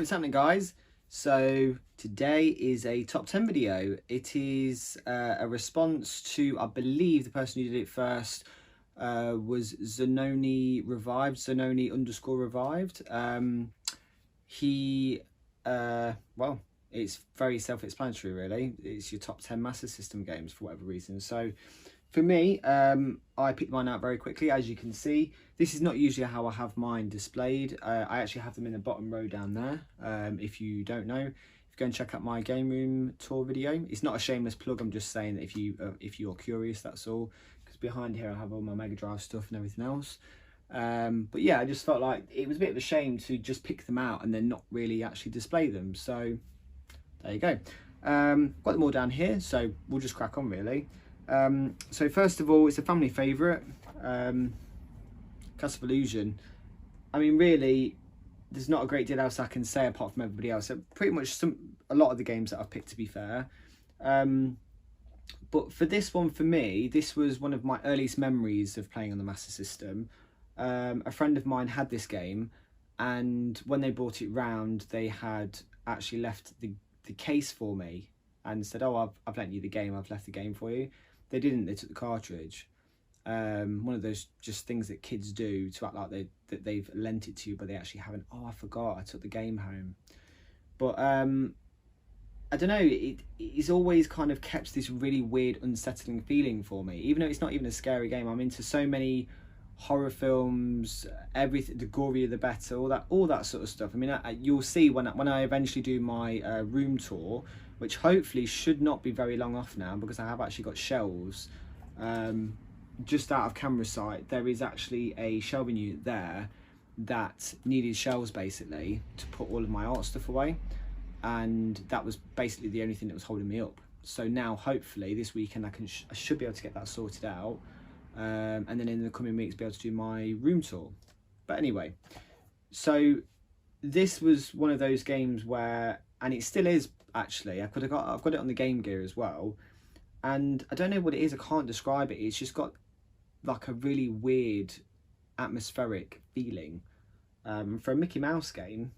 what's happening, guys? So today is a top 10 video. It is a response to, I believe the person who did it first was Zanoni Revived, Zanoni_revived. Well, it's very self-explanatory really. It's your top 10 Master System games for whatever reason. So for me, I picked mine out very quickly. As you can see, this is not usually how I have mine displayed. I actually have them in the bottom row down there. If you don't know, if you go and check out my game room tour video, it's not a shameless plug. I'm just saying that if you're curious, that's all. Because behind here I have all my Mega Drive stuff and everything else. But yeah, I just felt like it was a bit of a shame to just pick them out and then not really actually display them. So there you go. Got them all down here, so we'll just crack on really. So first of all, it's a family favourite, Castle of Illusion. I mean, really, there's not a great deal else I can say apart from everybody else. So pretty much a lot of the games that I've picked, to be fair. But for this one, for me, this was one of my earliest memories of playing on the Master System. A friend of mine had this game, and when they brought it round, they had actually left the case for me and said, "Oh, I've lent you the game. I've left the game for you." They didn't. They took the cartridge. One of those just things that kids do to act like that they've lent it to you, but they actually haven't. "Oh, I forgot. I took the game home." But I don't know. It's always kind of kept this really weird, unsettling feeling for me. Even though it's not even a scary game, I'm into so many horror films. Everything, the gorier the better. All that sort of stuff. I mean, you'll see when I eventually do my room tour, which hopefully should not be very long off now, because I have actually got shelves just out of camera sight. There is actually a shelving unit there that needed shelves basically to put all of my art stuff away, and that was basically the only thing that was holding me up. So now hopefully this weekend I should be able to get that sorted out, and then in the coming weeks be able to do my room tour. But anyway, so this was one of those games where, and it still is actually, I've got it on the Game Gear as well, and I don't know what it is, I can't describe it. It's just got like a really weird atmospheric feeling. For a Mickey Mouse game,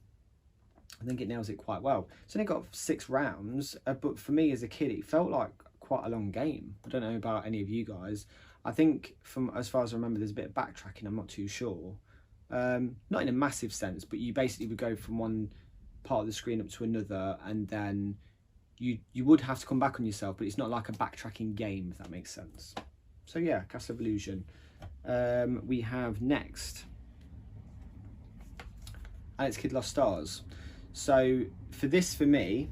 I think it nails it quite well. It's only got 6 rounds, but for me as a kid it felt like quite a long game. I don't know about any of you guys. I think from as far as I remember there's a bit of backtracking, I'm not too sure. Not in a massive sense, but you basically would go from one part of the screen up to another, and then you would have to come back on yourself, but it's not like a backtracking game, if that makes sense. So yeah, Castle of Illusion. We have next Alex Kidd Lost Stars. So for this, for me,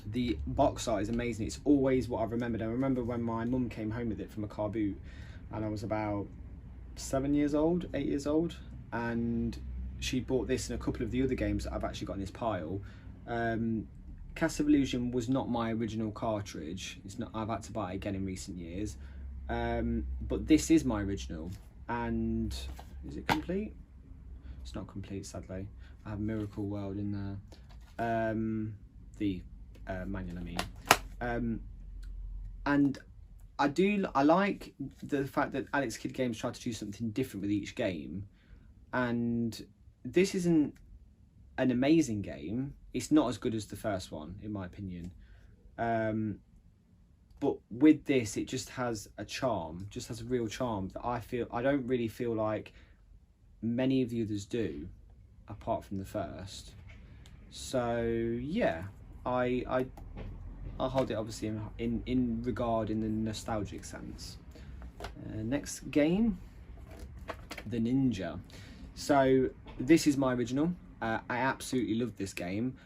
the box art is amazing. It's always what I've remembered. I remember when my mum came home with it from a car boot, and I was about 8 years old, and she bought this and a couple of the other games that I've actually got in this pile. Castle of Illusion was not my original cartridge. It's not. I've had to buy it again in recent years. But this is my original. And is it complete? It's not complete, sadly. I have Miracle World in there. The manual, I mean. And I like the fact that Alex Kidd Games tried to do something different with each game. And this isn't an amazing game. It's not as good as the first one, in my opinion. But with this, it just has a charm, just has a real charm that I don't really feel like many of the others do, apart from the first. So yeah, I hold it obviously in regard in the nostalgic sense. Next game, The Ninja. So this is my original. I absolutely love this game.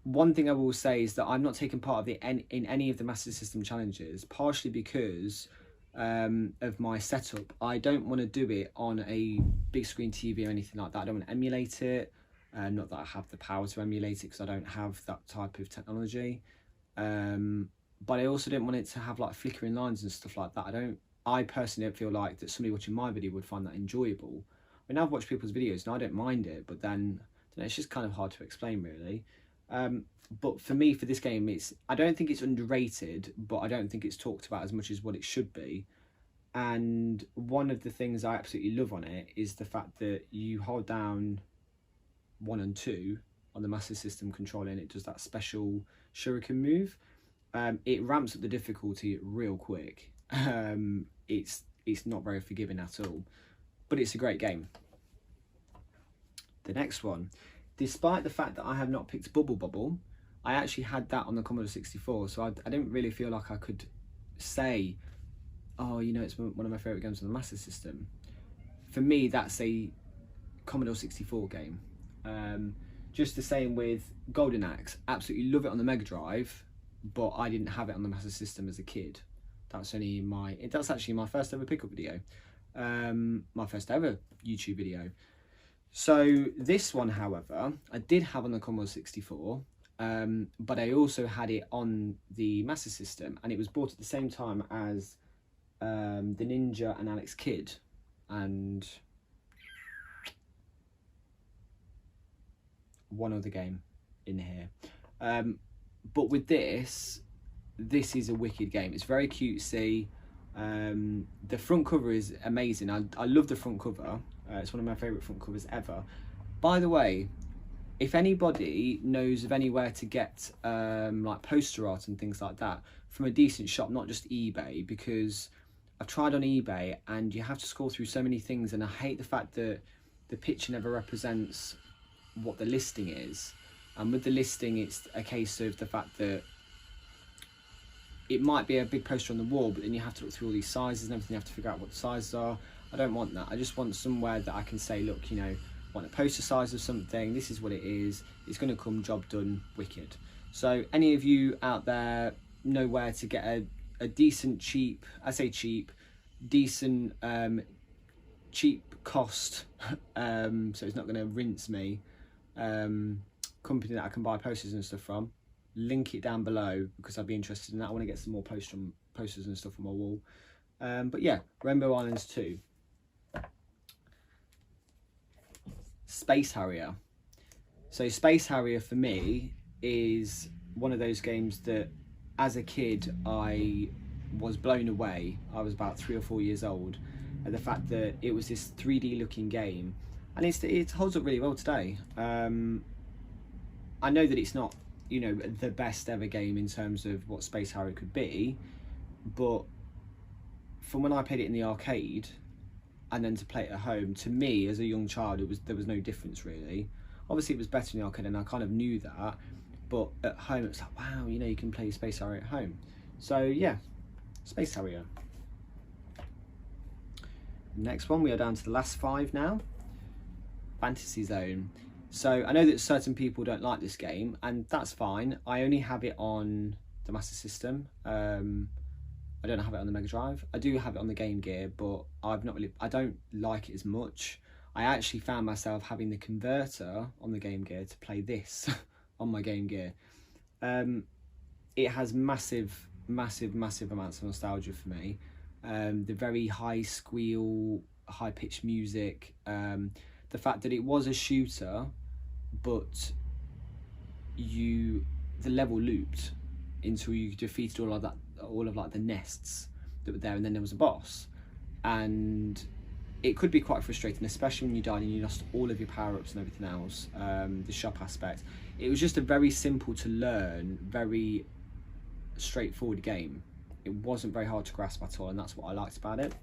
One thing I will say is that I'm not taking part of it in any of the Master System challenges, partially because of my setup. I don't want to do it on a big screen TV or anything like that. I don't want to emulate it. Not that I have the power to emulate it, because I don't have that type of technology. But I also don't want it to have like flickering lines and stuff like that. I personally don't feel like that somebody watching my video would find that enjoyable. I mean, I've watched people's videos and I don't mind it, but then it's just kind of hard to explain really. But for me, for this game, I don't think it's underrated, but I don't think it's talked about as much as what it should be. And one of the things I absolutely love on it is the fact that you hold down 1 and 2 on the Master System controlling it does that special shuriken move. It ramps up the difficulty real quick. It's not very forgiving at all, but it's a great game. The next one, despite the fact that I have not picked Bubble Bobble, I actually had that on the Commodore 64, so I didn't really feel like I could say, oh, you know, it's one of my favourite games on the Master System. For me, that's a Commodore 64 game. Just the same with Golden Axe. Absolutely love it on the Mega Drive, but I didn't have it on the Master System as a kid. That's actually my first ever pickup video. My first ever YouTube video. So this one, however, I did have on the Commodore 64, but I also had it on the Master System, and it was bought at the same time as the Ninja and Alex Kidd, and one other game in here. But with this is a wicked game. It's very cutesy. The front cover is amazing. I love the front cover. It's one of my favourite front covers ever. By the way, if anybody knows of anywhere to get like poster art and things like that from a decent shop, not just eBay, because I've tried on eBay and you have to scroll through so many things, and I hate the fact that the picture never represents what the listing is. And with the listing, it's a case of the fact that it might be a big poster on the wall, but then you have to look through all these sizes and everything. You have to figure out what the sizes are. I don't want that. I just want somewhere that I can say, look, you know, want a poster size of something, this is what it is, it's going to come, job done, wicked. So any of you out there know where to get a decent, cheap, I say cheap, decent, cheap cost, so it's not going to rinse me, company that I can buy posters and stuff from, link it down below, because I'd be interested in that. I want to get some more posters and stuff on my wall. But yeah, Rainbow Islands 2. Space Harrier. So Space Harrier for me is one of those games that as a kid I was blown away. I was about 3 or 4 years old at the fact that it was this 3D looking game, and it holds up really well today. I know that it's not, you know, the best ever game in terms of what Space Harrier could be, but from when I played it in the arcade and then to play it at home, to me as a young child, there was no difference really. Obviously it was better in the arcade and I kind of knew that, but at home it's like, wow, you know, you can play Space Harrier at home. So yeah, Space Harrier. Next one, we are down to the last 5 now. Fantasy Zone. So I know that certain people don't like this game, and that's fine. I only have it on the Master System. I don't have it on the Mega Drive. I do have it on the Game Gear, but I don't like it as much. I actually found myself having the converter on the Game Gear to play this on my Game Gear. It has massive amounts of nostalgia for me. The very high squeal, high pitched music, the fact that it was a shooter, but the level looped until you defeated all of like the nests that were there, and then there was a boss, and it could be quite frustrating, especially when you died and you lost all of your power-ups and everything else. The shop aspect, it was just a very simple to learn, very straightforward game. It wasn't very hard to grasp at all, and that's what I liked about it.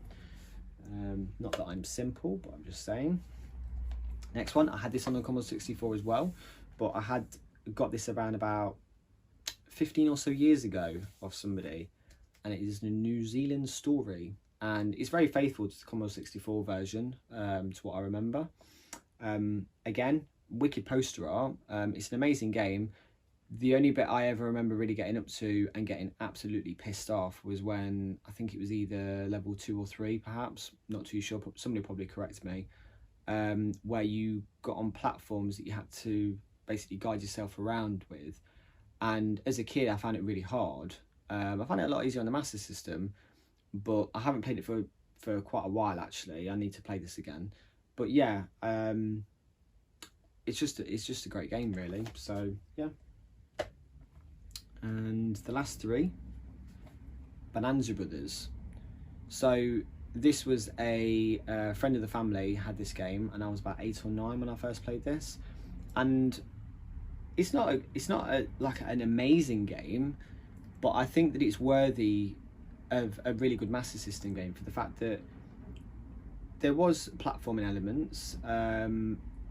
Not that I'm simple, but I'm just saying. Next one, I had this on the Commodore 64 as well, but I had got this around about 15 or so years ago off somebody, and it is a New Zealand story, and it's very faithful to the Commodore 64 version, to what I remember. Again, wicked poster art. It's an amazing game. The only bit I ever remember really getting up to and getting absolutely pissed off was when, I think it was either level 2 or 3 perhaps, not too sure, somebody probably correct me, where you got on platforms that you had to basically guide yourself around with. And as a kid I found it really hard. I found it a lot easier on the Master System, but I haven't played it for quite a while actually. I need to play this again. But yeah, it's just a great game really. So yeah. And the last 3, Bonanza Brothers. So this was a friend of the family had this game, and I was about 8 or 9 when I first played this, and it's not like an amazing game, but I think that it's worthy of a really good Master System game for the fact that there was platforming elements.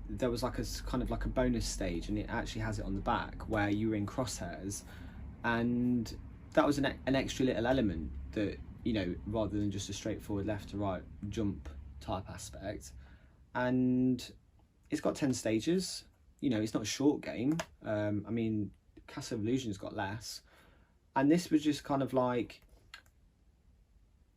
There was like a kind of like a bonus stage, and it actually has it on the back where you were in crosshairs, and that was an extra little element that, you know, rather than just a straightforward left to right jump type aspect. And it's got 10 stages. You know, it's not a short game. I mean, Castle of Illusion's got less, and this was just kind of like,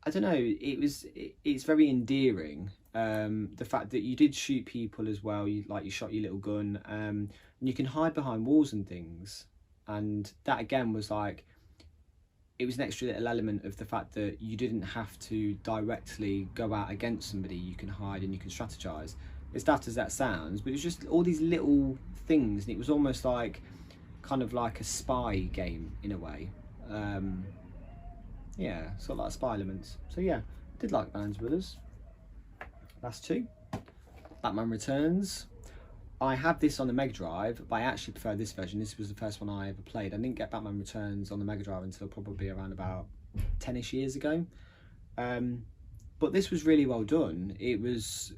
I don't know, it's very endearing. The fact that you did shoot people as well, you shot your little gun, and you can hide behind walls and things, and that again was like, it was an extra little element of the fact that you didn't have to directly go out against somebody. You can hide and you can strategize. As daft as that sounds, but it was just all these little things, and it was almost like kind of like a spy game in a way. Yeah, sort of like spy elements. So yeah, did like Bonanza Brothers. Last two. Batman Returns. I have this on the Mega Drive, but I actually prefer this version. This was the first one I ever played. I didn't get Batman Returns on the Mega Drive until probably around about 10ish years ago. But this was really well done. It was,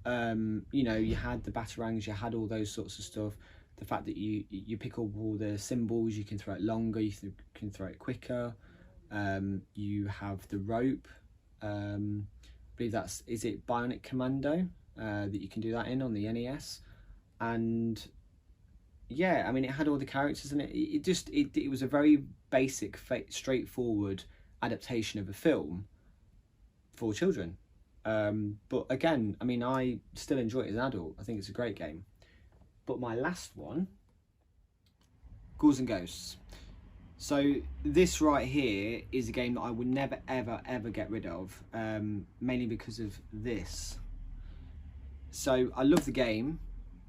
you know, you had the batarangs, you had all those sorts of stuff. The fact that you pick up all the symbols, you can throw it longer, you can throw it quicker. You have the rope. I believe is it Bionic Commando that you can do that in on the NES. And yeah, I mean, it had all the characters in it. It was a very basic, straightforward adaptation of a film for children. But again, I mean, I still enjoy it as an adult. I think it's a great game. But my last one, Ghouls and Ghosts. So this right here is a game that I would never, ever, ever get rid of, mainly because of this. So I love the game,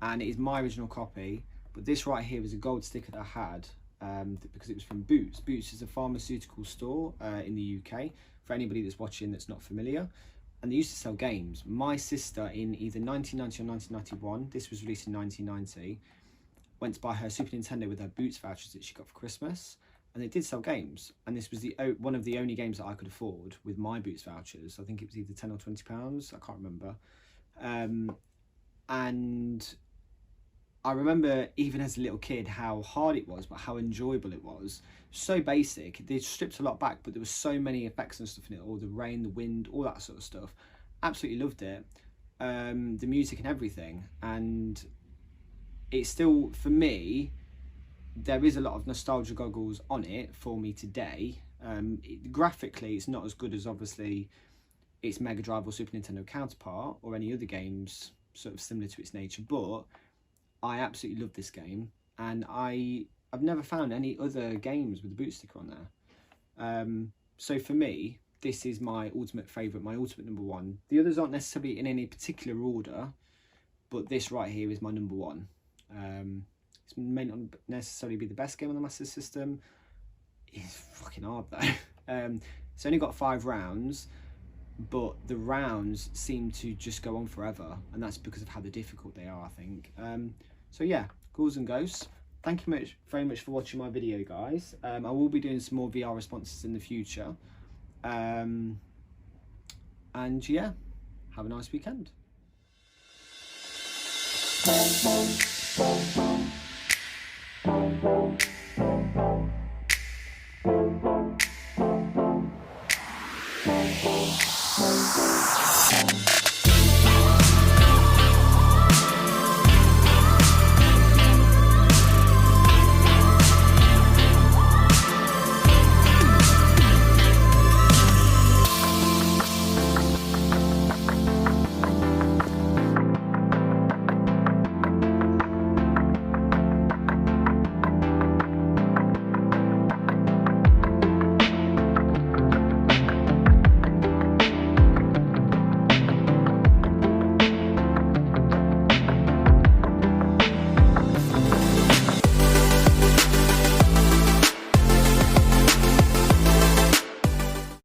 and it is my original copy, but this right here was a gold sticker that I had because it was from Boots. Boots is a pharmaceutical store in the UK, for anybody that's watching that's not familiar. And they used to sell games. My sister, in either 1990 or 1991, this was released in 1990, went to buy her Super Nintendo with her Boots vouchers that she got for Christmas. And they did sell games, and this was one of the only games that I could afford with my Boots vouchers. I think it was either £10 or £20, I can't remember. And I remember even as a little kid how hard it was, but how enjoyable it was. So basic. They stripped a lot back, but there was so many effects and stuff in it, all the rain, the wind, all that sort of stuff. Absolutely loved it. The music and everything. And it's still, for me, there is a lot of nostalgia goggles on it for me today. Graphically, it's not as good as obviously its Mega Drive or Super Nintendo counterpart or any other games sort of similar to its nature, but I absolutely love this game, and I've never found any other games with the boot sticker on there. So for me, this is my ultimate favourite, my ultimate number one. The others aren't necessarily in any particular order, but this right here is my number one. It may not necessarily be the best game on the Master System. It's fucking hard though. It's only got 5 rounds, but the rounds seem to just go on forever, and that's because of how difficult they are, I think. So yeah, Ghouls and Ghosts. Thank you very much for watching my video, guys. I will be doing some more VR responses in the future. And yeah, have a nice weekend.